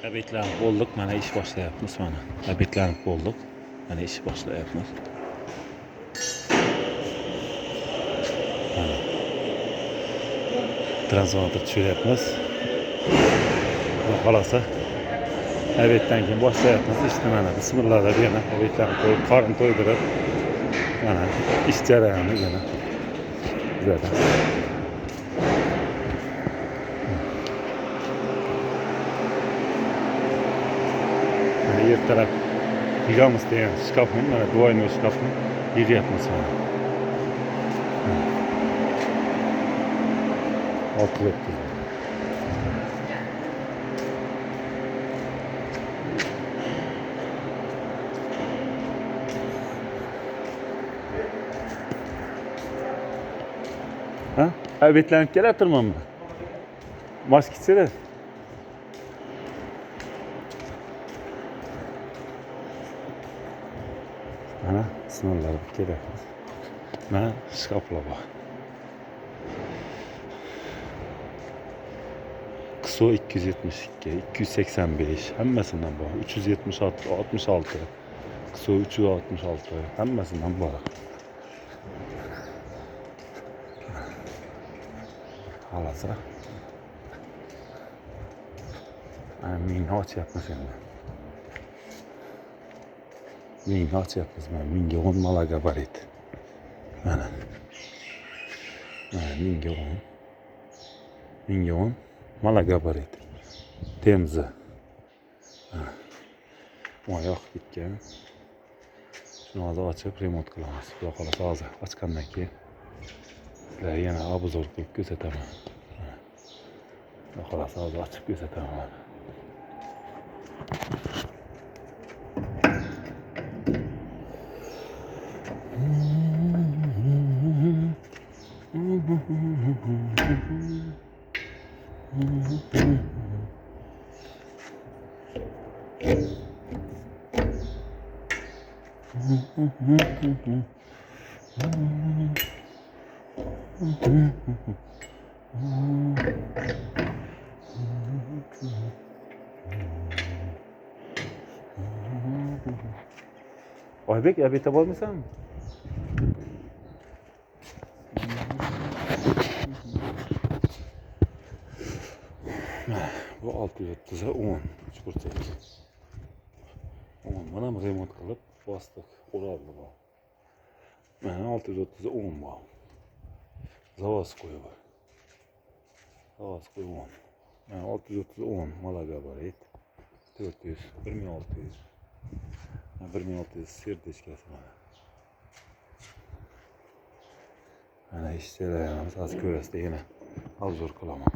Obedlanib bo'ldik, mana ish boshlayapmiz mana. Obedlanib bo'ldik. Mana ish boshlayapmiz. Mana. Transformator tushiryapmiz. Xalosa. Obeddan keyin boshlayapmiz ishni mana. Bismillah deb yana obedlarni qo'yib, qorin to'ydirib mana ish jarayoni yana. Zaten. Yer taraf yig'amiz degan shkafim, mana двойной shkafni yig'yapmiz mana. 600. Ha? Obedlanib kelaturmanmi? Mosh kichira. Mana sınırlar kelyapmiz. Mana shkaflar bor. KSO 272, 285 hammasidan bor. 376, 66. KSO 366 hammasidan bor. Xolasa. Mana mingni ochyapmiz endi. Mingni ochyapmiz mana. Mingga 10 malagabarit. Mana. Mana mingga 10. Mingga 10 malagabarit. Temzi. Oyoq ketgan. Shuni hozir ochib remont qilamiz. Xudo xolasa hozir ochgandan keyin sizlarga yana obzor qilib ko'rsataman. Xudo xolasa hozir ochib ko'rsataman. Oybek, obedda bo'lmaysanmi? Bu 600'e 10 3 10 mana remont qilib bosdik, o'raldi bu. Mana 630'e 10 bu. Zavodskoy bu. Zavodskoy 10. Mana 630'e 10 malagabarit. 400, 1600. 1600 serdechkasi mana. Mana ish jarayonimiz hozir ko'rasizlar yana obzor qilaman.